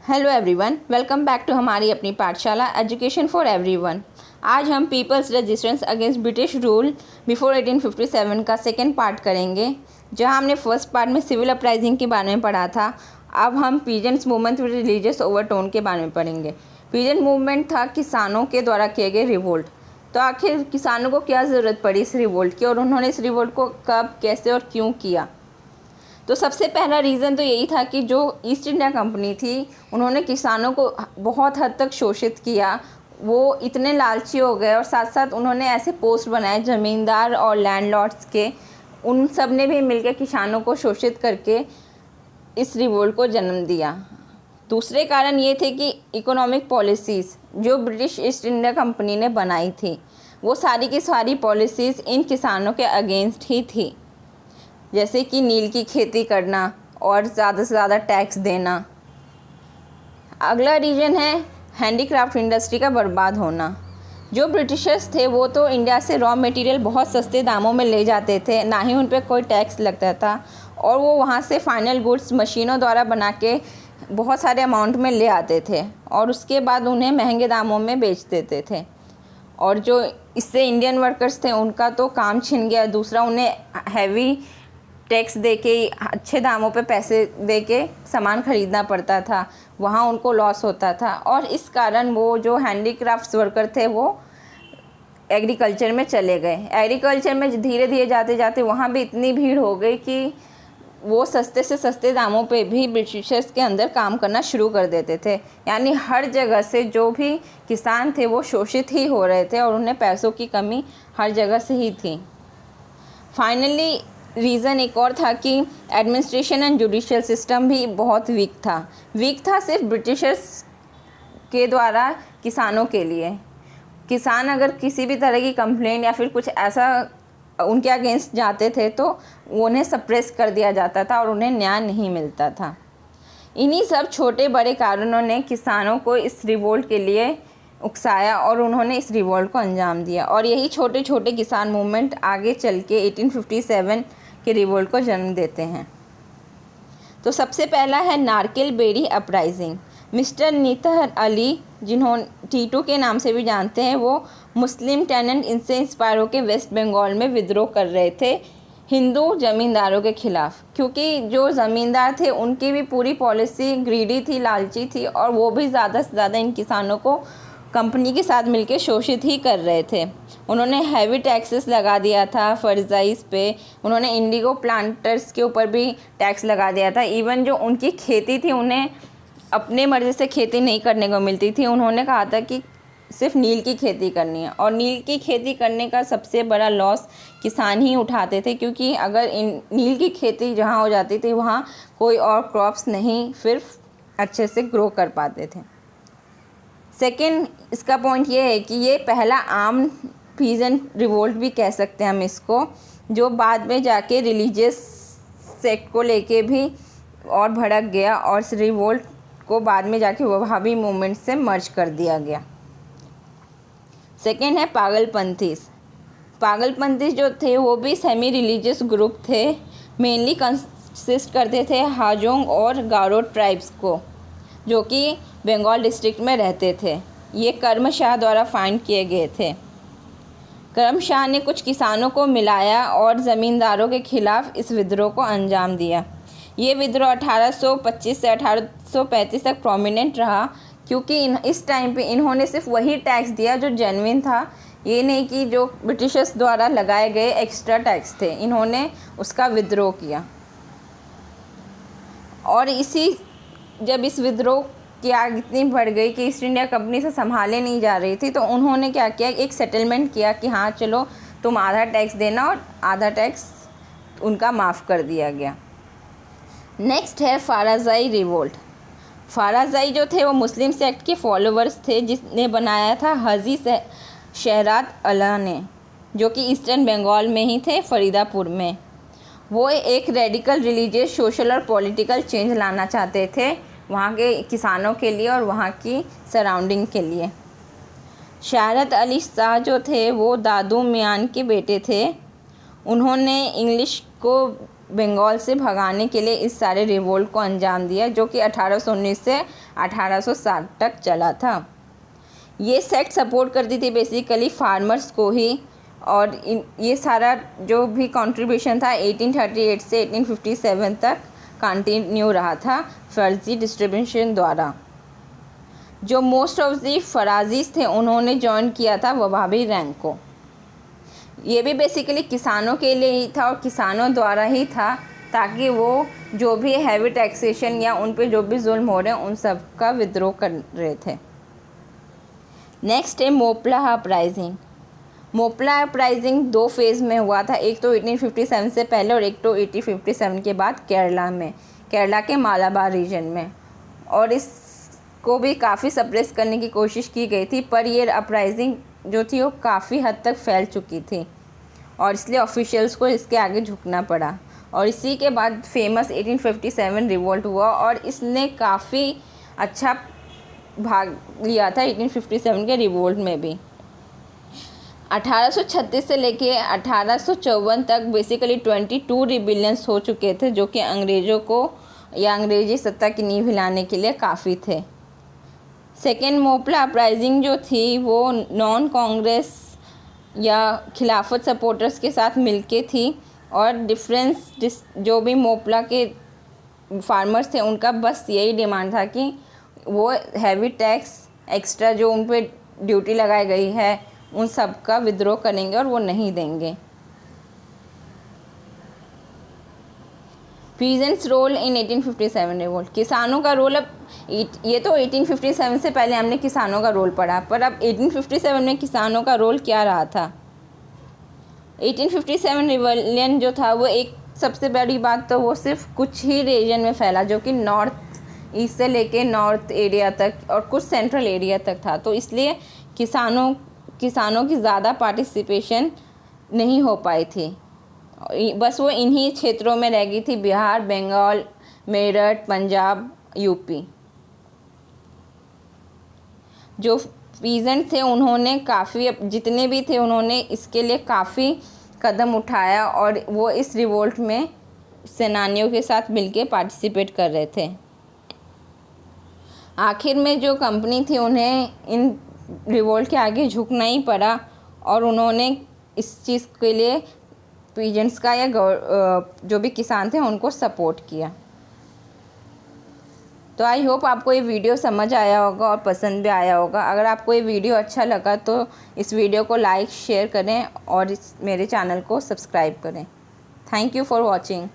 Hello everyone, welcome back to हमारी अपनी पाठशाला एजुकेशन फॉर एवरीवन। आज हम peoples resistance against British rule before 1857 का सेकेंड पार्ट करेंगे। जहां हमने फर्स्ट पार्ट में सिविल अपराइजिंग के बारे में पढ़ा था, अब हम peasants movement with religious overtone के बारे में पढ़ेंगे। पीजेंट मूवमेंट था किसानों के द्वारा किए गए रिवोल्ट। तो आखिर किसानों को क्या ज़रूरत पड़ी इस रिवोल्ट की, और उन्होंने इस रिवोल्ट को कब, कैसे और क्यों किया। तो सबसे पहला रीज़न तो यही था कि जो ईस्ट इंडिया कंपनी थी, उन्होंने किसानों को बहुत हद तक शोषित किया। वो इतने लालची हो गए और साथ साथ उन्होंने ऐसे पोस्ट बनाए ज़मींदार और लैंडलॉर्ड्स के, उन सब ने भी मिलकर किसानों को शोषित करके इस रिवोल्ट को जन्म दिया। दूसरे कारण ये थे कि इकोनॉमिक पॉलिसीज़ जो ब्रिटिश ईस्ट इंडिया कंपनी ने बनाई थी, वो सारी की सारी पॉलिसीज़ इन किसानों के अगेंस्ट ही थी। जैसे कि नील की खेती करना और ज़्यादा से ज़्यादा टैक्स देना। अगला रीजन है हैंडीक्राफ्ट इंडस्ट्री का बर्बाद होना। जो ब्रिटिशर्स थे वो तो इंडिया से रॉ मटेरियल बहुत सस्ते दामों में ले जाते थे, ना ही उन पर कोई टैक्स लगता था, और वो वहाँ से फाइनल गुड्स मशीनों द्वारा बना के बहुत सारे अमाउंट में ले आते थे और उसके बाद उन्हें महंगे दामों में बेच देते थे। और जो इससे इंडियन वर्कर्स थे उनका तो काम छिन गया। दूसरा, उन्हें हैवी टैक्स दे के, अच्छे दामों पे पैसे दे के सामान ख़रीदना पड़ता था, वहाँ उनको लॉस होता था। और इस कारण वो जो हैंडीक्राफ्ट्स वर्कर थे वो एग्रीकल्चर में चले गए। एग्रीकल्चर में धीरे धीरे जाते जाते वहाँ भी इतनी भीड़ हो गई कि वो सस्ते से सस्ते दामों पे भी ब्रिटिशर्स के अंदर काम करना शुरू कर देते थे। यानी हर जगह से जो भी किसान थे वो शोषित ही हो रहे थे और उन्हें पैसों की कमी हर जगह से ही थी। फाइनली रीज़न एक और था कि एडमिनिस्ट्रेशन एंड जुडिशियल सिस्टम भी बहुत वीक था सिर्फ ब्रिटिशर्स के द्वारा किसानों के लिए। किसान अगर किसी भी तरह की कंप्लेंट या फिर कुछ ऐसा उनके अगेंस्ट जाते थे तो उन्हें सप्रेस कर दिया जाता था और उन्हें न्याय नहीं मिलता था। इन्हीं सब छोटे बड़े कारणों ने किसानों को इस रिवोल्ट के लिए उकसाया और उन्होंने इस रिवोल्ट को अंजाम दिया। और यही छोटे छोटे किसान मूवमेंट आगे चल के 1857 के रिवोल्ट को जन्म देते हैं। तो सबसे पहला है नारकेल बेरी अपराइजिंग। मिस्टर नीतहर अली, जिन्होंने टीटू के नाम से भी जानते हैं, वो मुस्लिम टेनेंट इनसे इंस्पायर होकर वेस्ट बंगाल में विद्रोह कर रहे थे हिंदू ज़मींदारों के ख़िलाफ़। क्योंकि जो ज़मींदार थे उनकी भी पूरी पॉलिसी ग्रीडी थी, लालची थी, और वो भी ज़्यादा से ज़्यादा इन किसानों को कंपनी के साथ मिलकर शोषित ही कर रहे थे। उन्होंने हैवी टैक्सेस लगा दिया था फर्जाइज पे। उन्होंने इंडिगो प्लांटर्स के ऊपर भी टैक्स लगा दिया था। इवन जो उनकी खेती थी, उन्हें अपने मर्ज़ी से खेती नहीं करने को मिलती थी। उन्होंने कहा था कि सिर्फ नील की खेती करनी है, और नील की खेती करने का सबसे बड़ा लॉस किसान ही उठाते थे, क्योंकि अगर नील की खेती जहाँ हो जाती थी वहाँ कोई और क्रॉप्स नहीं फिर अच्छे से ग्रो कर पाते थे। सेकेंड, इसका पॉइंट ये है कि ये पहला आम पीजेंट रिवोल्ट भी कह सकते हैं हम इसको, जो बाद में जाके रिलीजियस सेक्ट को लेके भी और भड़क गया और इस रिवोल्ट को बाद में जाके वहाबी मूवमेंट से मर्ज कर दिया गया। सेकेंड है पागलपंथीस जो थे वो भी सेमी रिलीजियस ग्रुप थे। मेनली कंसिस्ट करते थे हाजोंग और गारो ट्राइब्स को, जो कि बंगाल डिस्ट्रिक्ट में रहते थे। ये कर्मशाह द्वारा फाइंड किए गए थे। कर्मशाह ने कुछ किसानों को मिलाया और ज़मींदारों के खिलाफ़ इस विद्रोह को अंजाम दिया। ये विद्रोह 1825 से 1835 तक प्रोमिनेंट रहा, क्योंकि इस टाइम पे इन्होंने सिर्फ वही टैक्स दिया जो जेन्युइन था। ये नहीं कि जो ब्रिटिशर्स द्वारा लगाए गए एक्स्ट्रा टैक्स थे, इन्होंने उसका विद्रोह किया। और जब इस विद्रोह की आग इतनी बढ़ गई कि ईस्ट इंडिया कंपनी से संभाले नहीं जा रही थी, तो उन्होंने क्या किया, एक सेटलमेंट किया कि हाँ चलो तुम आधा टैक्स देना, और आधा टैक्स उनका माफ़ कर दिया गया। नेक्स्ट है फाराजाई रिवोल्ट। फाराजाई जो थे वो मुस्लिम सेक्ट के फॉलोअर्स थे, जिसने बनाया था हाजी शहरात अला ने, जो कि ईस्टर्न बंगाल में ही थे, फरीदापुर में। वो एक रेडिकल रिलीजियस, सोशल और पॉलिटिकल चेंज लाना चाहते थे वहाँ के किसानों के लिए और वहाँ की सराउंडिंग के लिए। शहरत अली शाह जो थे वो दादू मियान के बेटे थे। उन्होंने इंग्लिश को बंगाल से भगाने के लिए इस सारे रिवोल्ट को अंजाम दिया, जो कि 1819 से 1860 तक चला था। ये सेक्ट सपोर्ट करती थी बेसिकली फार्मर्स को ही, और ये सारा जो भी कंट्रीब्यूशन था 1838 से 1857 तक कंटिन्यू रहा था फर्जी डिस्ट्रीब्यूशन द्वारा। जो मोस्ट ऑफ दी फराजीज थे उन्होंने ज्वाइन किया था वहाबी रैंक को। ये भी बेसिकली किसानों के लिए ही था और किसानों द्वारा ही था, ताकि वो जो भी हैवी टैक्सेशन या उन पे जो भी जुल्म हो रहे हैं उन सब का विद्रोह कर रहे थे। नेक्स्ट है Moplah uprising. Moplah uprising 2 phase में हुआ था, एक तो 1857 से पहले और एक तो 1857 के बाद केरला के मालाबार रीजन में, और इसको भी काफ़ी सप्रेस करने की कोशिश की गई थी, पर ये अपराइजिंग जो थी वो काफ़ी हद तक फैल चुकी थी और इसलिए ऑफिशियल्स को इसके आगे झुकना पड़ा। और इसी के बाद फेमस 1857 रिवोल्ट हुआ और इसने काफ़ी अच्छा भाग लिया था 1857 के रिवोल्ट में भी। 1836 से लेके 1854 तक बेसिकली 22 रिबिलियंस हो चुके थे, जो कि अंग्रेज़ों को या अंग्रेज़ी सत्ता की नींव हिलाने के लिए काफ़ी थे। सेकेंड मोपला अपराइजिंग जो थी वो नॉन कांग्रेस या खिलाफत सपोर्टर्स के साथ मिलके थी, और जो भी मोपला के फार्मर्स थे उनका बस यही डिमांड था कि वो हैवी टैक्स एक्स्ट्रा जो उन पे ड्यूटी लगाई गई है उन सब का विद्रोह करेंगे और वो नहीं देंगे। Peasants role in 1857 revolt. किसानों का रोल, अब ये तो 1857 से पहले हमने किसानों का रोल पढ़ा, पर अब 1857 में किसानों का रोल क्या रहा था। 1857 रिवॉल्यूशन जो था वो एक सबसे बड़ी बात तो वो सिर्फ कुछ ही रीजन में फैला, जो कि नॉर्थ ईस्ट से लेके नॉर्थ एरिया तक और कुछ सेंट्रल एरिया तक था, तो इसलिए किसानों की ज़्यादा पार्टिसिपेशन नहीं हो पाई थी। बस वो इन्हीं क्षेत्रों में रह गई थी, बिहार, बंगाल, मेरठ, पंजाब, यूपी। जो पीजेंट थे उन्होंने काफ़ी, जितने भी थे उन्होंने इसके लिए काफ़ी कदम उठाया और वो इस रिवोल्ट में सेनानियों के साथ मिलके पार्टिसिपेट कर रहे थे। आखिर में जो कंपनी थी उन्हें इन रिवोल्ट के आगे झुकना ही पड़ा और उन्होंने इस चीज़ के लिए पीजेंट्स का या जो भी किसान थे उनको सपोर्ट किया। तो आई होप आपको ये वीडियो समझ आया होगा और पसंद भी आया होगा। अगर आपको ये वीडियो अच्छा लगा तो इस वीडियो को लाइक शेयर करें और मेरे चैनल को सब्सक्राइब करें। Thank you for watching.